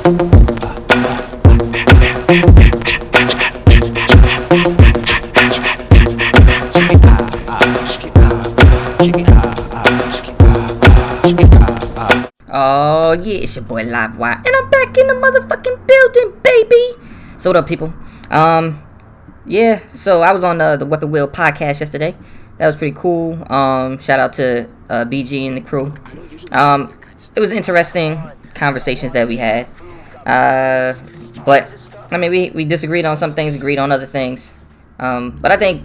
Oh yeah, it's your boy Livewire, and I'm back in the motherfucking building, baby. So what up, people? Yeah. So I was on the Weapon Wheel podcast yesterday. That was pretty cool. Shout out to BG and the crew. It was interesting conversations that we had. But I mean, we disagreed on some things, agreed on other things. But I think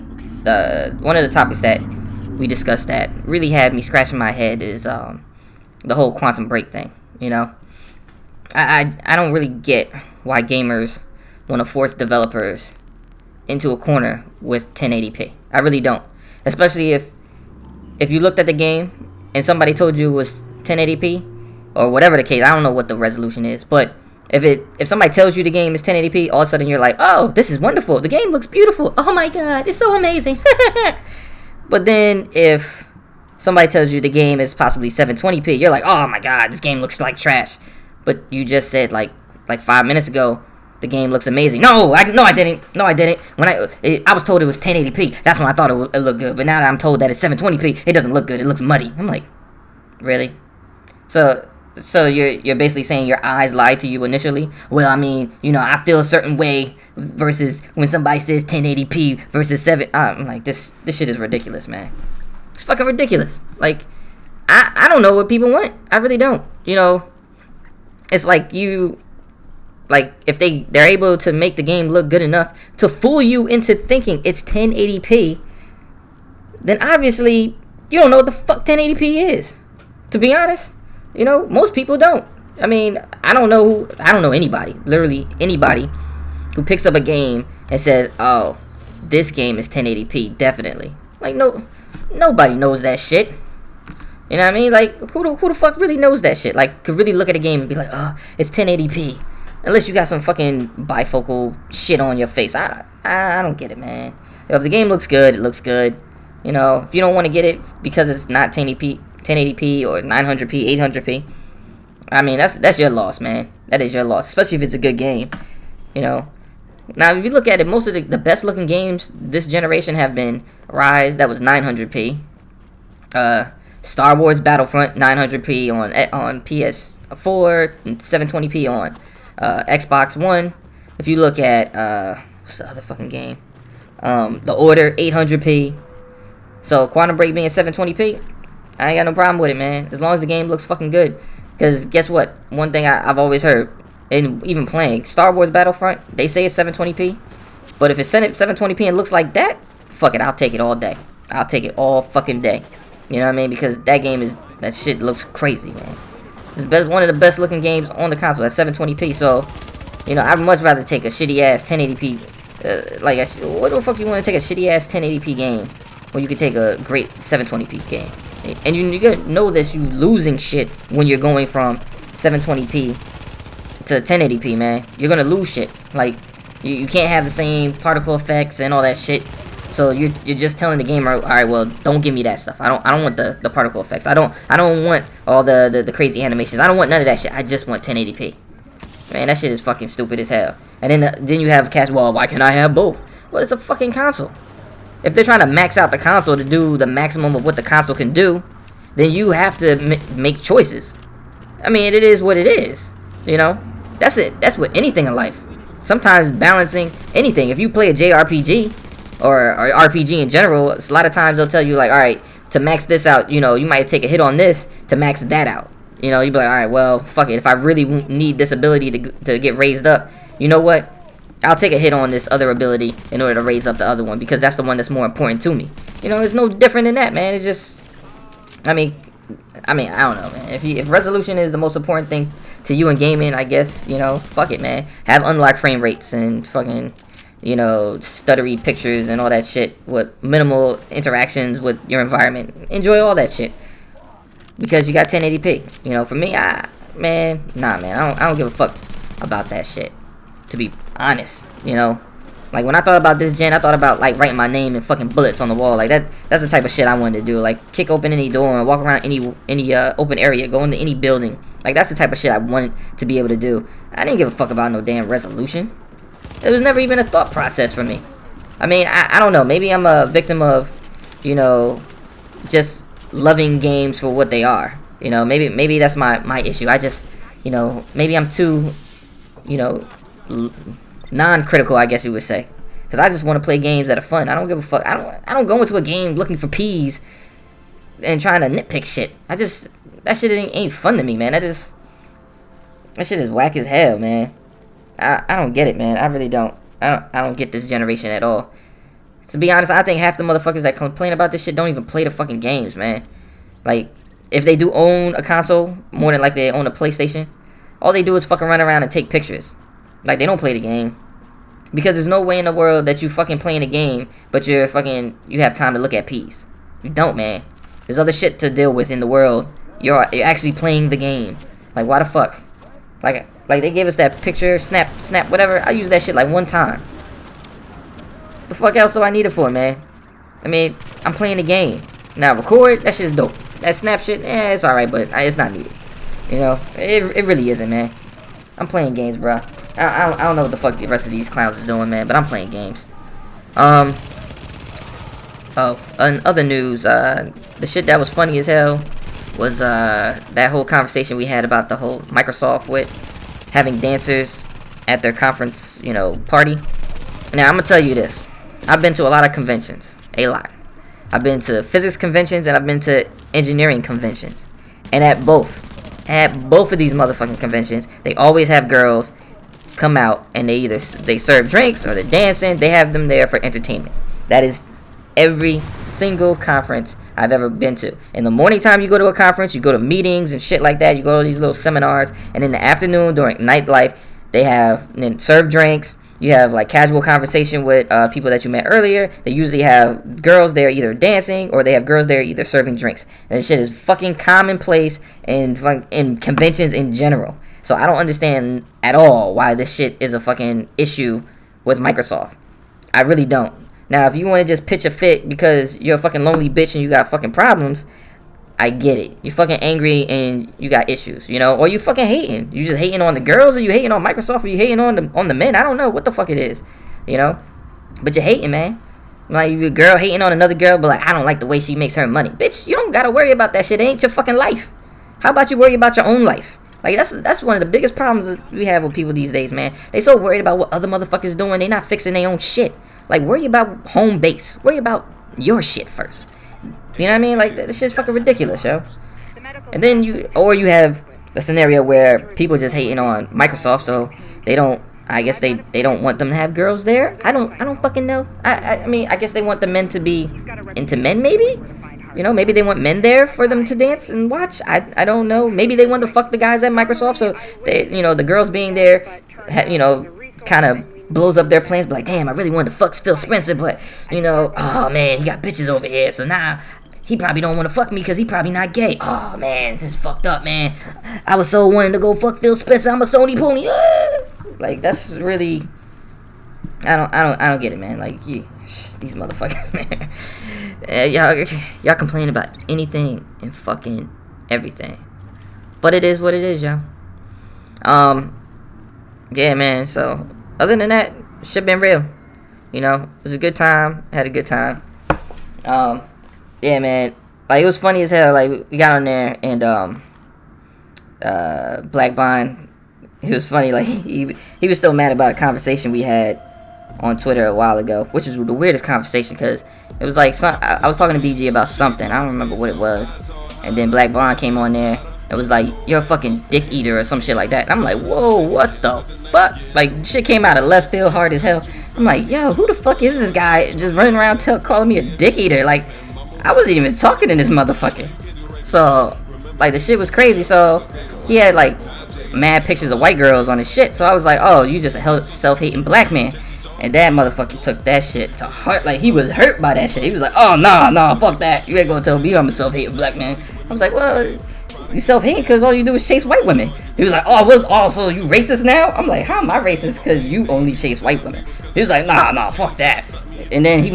one of the topics that we discussed that really had me scratching my head is the whole Quantum Break thing. You know, I don't really get why gamers want to force developers into a corner with 1080p. I really don't. Especially if you looked at the game and somebody told you it was 1080p or whatever the case. I don't know what the resolution is, but if somebody tells you the game is 1080p, all of a sudden you're like, oh, this is wonderful. The game looks beautiful. Oh my god, it's so amazing. But then if somebody tells you the game is possibly 720p, you're like, oh my god, this game looks like trash. But you just said like 5 minutes ago, the game looks amazing. No, I didn't. When I was told it was 1080p, that's when I thought it looked good. But now that I'm told that it's 720p, it doesn't look good. It looks muddy. I'm like, really? So you're basically saying your eyes lied to you initially? Well, I mean, you know, I feel a certain way versus when somebody says 1080p versus 7. I'm like, this shit is ridiculous, man. It's fucking ridiculous. Like, I don't know what people want. I really don't. You know, it's like if they're able to make the game look good enough to fool you into thinking it's 1080p, then obviously you don't know what the fuck 1080p is. To be honest, you know, most people don't. I mean, I don't know anybody, literally anybody, who picks up a game and says, "Oh, this game is 1080p, definitely." Like, nobody knows that shit. You know what I mean? Like, who the fuck really knows that shit? Like, could really look at a game and be like, "Oh, it's 1080p." Unless you got some fucking bifocal shit on your face. I don't get it, man. If the game looks good, it looks good. You know, if you don't want to get it because it's not 1080p or 900p, 800p, I mean, that's your loss, man. That is your loss, especially if it's a good game. You know. Now, if you look at it, most of the best looking games this generation have been Rise, that was 900p. Star Wars Battlefront, 900p on PS4, and 720p on Xbox One. If you look at what's the other fucking game? The Order, 800p. So Quantum Break being 720p, I ain't got no problem with it, man. As long as the game looks fucking good. Because guess what? One thing I've always heard, and even playing Star Wars Battlefront, they say it's 720p. But if it's 720p and looks like that, fuck it, I'll take it all day. I'll take it all fucking day. You know what I mean? Because that shit looks crazy, man. It's one of the best looking games on the console at 720p. So, you know, I'd much rather take a shitty ass 1080p. What the fuck you want to take a shitty ass 1080p game when you can take a great 720p game? And you gotta know this, you losing shit when you're going from 720p to 1080p, man. You're gonna lose shit. Like, you can't have the same particle effects and all that shit. So you're just telling the gamer, all right, well, don't give me that stuff. I don't want the particle effects. I don't want all the crazy animations. I don't want none of that shit. I just want 1080p. Man, that shit is fucking stupid as hell. And then you have cast, well, why can't I have both? Well, it's a fucking console. If they're trying to max out the console to do the maximum of what the console can do, then you have to make choices. I mean, it is what it is. You know, that's it. That's with anything in life. Sometimes balancing anything. If you play a JRPG or RPG in general, a lot of times they'll tell you like, all right, to max this out, you know, you might take a hit on this to max that out. You know, you'd be like, all right, well, fuck it. If I really need this ability to get raised up, you know what? I'll take a hit on this other ability in order to raise up the other one because that's the one that's more important to me. You know, it's no different than that, man. It's just, I mean, I don't know, man. If resolution is the most important thing to you in gaming, I guess, you know, fuck it, man. Have unlocked frame rates and fucking, you know, stuttery pictures and all that shit with minimal interactions with your environment. Enjoy all that shit because you got 1080p. You know, for me, I don't give a fuck about that shit, to be honest. You know, like when I thought about this gen, I thought about like writing my name in fucking bullets on the wall. Like that's the type of shit I wanted to do. Like kick open any door and walk around any open area, go into any building Like, that's the type of shit I wanted to be able to do. I didn't give a fuck about no damn resolution. It was never even a thought process for me. I mean, I don't know. Maybe I'm a victim of, you know, just loving games for what they are. You know, maybe that's my issue. I just, you know, maybe I'm too, you know, non-critical, I guess you would say. Because I just want to play games that are fun. I don't give a fuck. I don't go into a game looking for peas and trying to nitpick shit. That shit ain't fun to me, man. That shit is whack as hell, man. I don't get it, man. I really don't. I don't get this generation at all. To be honest, I think half the motherfuckers that complain about this shit don't even play the fucking games, man. Like, if they do own a console, more than likely they own a PlayStation, all they do is fucking run around and take pictures. Like, they don't play the game. Because there's no way in the world that you fucking playing a game, but you have time to look at peas. You don't, man. There's other shit to deal with in the world. You're actually playing the game. Like, why the fuck? Like they gave us that picture, snap, whatever. I used that shit like one time. The fuck else do I need it for, man? I mean, I'm playing the game. Now, record, that shit is dope. That snap shit, it's alright, but it's not needed. You know, it really isn't, man. I'm playing games, bro. I don't know what the fuck the rest of these clowns is doing, man, but I'm playing games. In other news, the shit that was funny as hell was that whole conversation we had about the whole Microsoft with having dancers at their conference, you know, party. Now, I'm gonna tell you this. I've been to a lot of conventions. A lot. I've been to physics conventions and I've been to engineering conventions. And at both of these motherfucking conventions, they always have girls come out and they serve drinks or they're dancing. They have them there for entertainment. That is every single conference I've ever been to. In the morning time, you go to a conference, you go to meetings and shit like that. You go to these little seminars, and in the afternoon during nightlife, they have serve drinks. You have like casual conversation with people that you met earlier. They usually have girls there either dancing or they have girls there either serving drinks. And this shit is fucking commonplace in conventions in general. So I don't understand at all why this shit is a fucking issue with Microsoft. I really don't. Now, if you want to just pitch a fit because you're a fucking lonely bitch and you got fucking problems, I get it. You're fucking angry and you got issues, you know? Or you fucking hating. You just hating on the girls, or you hating on Microsoft, or you hating on the men. I don't know what the fuck it is, you know? But you're hating, man. Like, you a girl hating on another girl, but like, I don't like the way she makes her money. Bitch, you don't gotta worry about that shit. It ain't your fucking life. How about you worry about your own life? Like, that's one of the biggest problems that we have with people these days, man. They so worried about what other motherfuckers doing, they not fixing their own shit. Like, worry about home base. Worry about your shit first. You know what I mean? Like, this shit's fucking ridiculous, yo. And then you have a scenario where people just hating on Microsoft, so they don't, I guess they don't want them to have girls there. I don't fucking know. I mean, I guess they want the men to be into men, maybe? You know, maybe they want men there for them to dance and watch. I don't know. Maybe they want to fuck the guys at Microsoft, so they, you know, the girls being there, you know, kind of blows up their plans. But like, damn, I really wanted to fuck Phil Spencer, but you know, oh man, he got bitches over here, so now he probably don't want to fuck me because he probably not gay. Oh man, this is fucked up, man. I was so wanting to go fuck Phil Spencer. I'm a Sony pony. Like, that's really, I don't get it, man. Like, these motherfuckers, man. Y'all complain about anything and fucking everything, but it is what it is, y'all. Yeah, man. So other than that, shit been real. You know, it was a good time. Had a good time. Yeah, man. Like, it was funny as hell. Like, we got on there and Black Bond. It was funny. Like, he was still mad about a conversation we had on Twitter a while ago, which is the weirdest conversation because it was like I was talking to BG about something. I don't remember what it was, and then Black Bond came on there. It was like, you're a fucking dick eater or some shit like that. And I'm like, whoa, what the fuck? Like, shit came out of left field hard as hell. I'm like, yo, who the fuck is this guy just running around calling me a dick eater? Like, I wasn't even talking to this motherfucker. So, like, the shit was crazy. So, he had, like, mad pictures of white girls on his shit. So I was like, oh, you just a self-hating black man. And that motherfucker took that shit to heart. Like, he was hurt by that shit. He was like, oh, nah, fuck that. You ain't gonna tell me I'm a self-hating black man. I was like, well, you self-hating because all you do is chase white women. He was like, so you racist now? I'm like, how am I racist because you only chase white women? He was like, nah, fuck that. And then we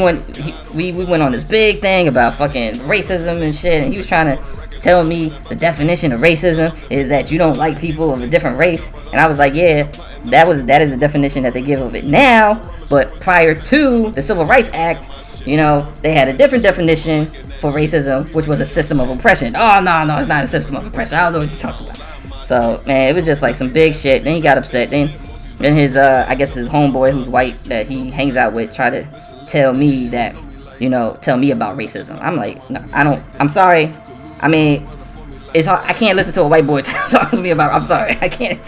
went on this big thing about fucking racism and shit, and he was trying to telling me the definition of racism is that you don't like people of a different race. And I was like, yeah, that is the definition that they give of it now. But prior to the Civil Rights Act, you know, they had a different definition for racism, which was a system of oppression. Oh, no, it's not a system of oppression. I don't know what you're talking about. So, man, it was just like some big shit. Then he got upset. Then his, I guess his homeboy who's white that he hangs out with tried to tell me that, you know, tell me about racism. I'm like, no, I'm sorry. I mean, it's hard. I can't listen to a white boy talking to me about, I'm sorry. I can't.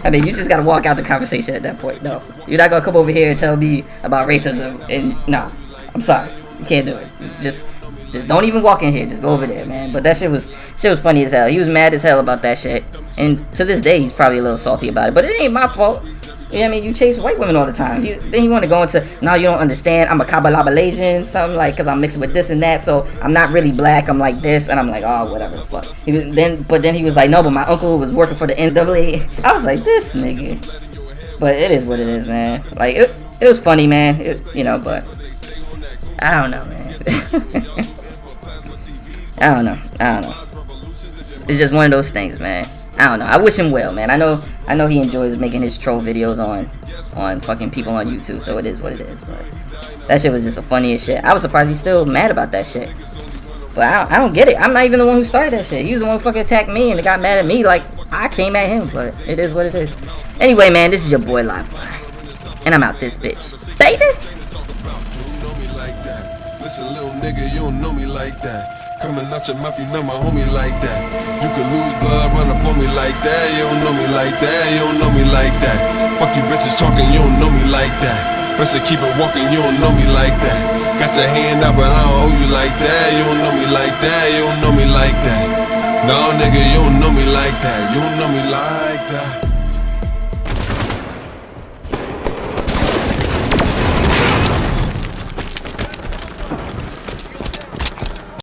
I mean, you just got to walk out the conversation at that point. No, you're not going to come over here and tell me about racism. And no, I'm sorry. You can't do it. Just don't even walk in here. Just go over there, man. But that shit was funny as hell. He was mad as hell about that shit. And to this day, he's probably a little salty about it. But it ain't my fault. You know what I mean? You chase white women all the time. Then he want to go into, no, you don't understand. I'm a Kabbalah-Malaysian, something like, because I'm mixed with this and that. So I'm not really black. I'm like this. And I'm like, oh, whatever the fuck. But then he was like, no, but my uncle was working for the NAA. I was like, this nigga. But it is what it is, man. Like, it was funny, man. You know, but I don't know, man. I don't know. It's just one of those things, man. I don't know. I wish him well, man. I know he enjoys making his troll videos on fucking people on YouTube, so it is what it is. But that shit was just the funniest shit. I was surprised he's still mad about that shit. But I don't get it. I'm not even the one who started that shit. He was the one who fucking attacked me and got mad at me like I came at him. But it is what it is. Anyway, man, this is your boy Livewire, and I'm out this bitch, baby. Listen, little nigga, you don't know me like that. Coming out your mouth, you know my homie like that. You could lose blood, run up on me like that. You don't know me like that, you don't know me like that. Fuck you bitches talking, you don't know me like that. Best to keep it walking, you don't know me like that. Got your hand out, but I don't owe you like that. You don't know me like that, you don't know me like that. No, nigga, you don't know me like that. You don't know me like that.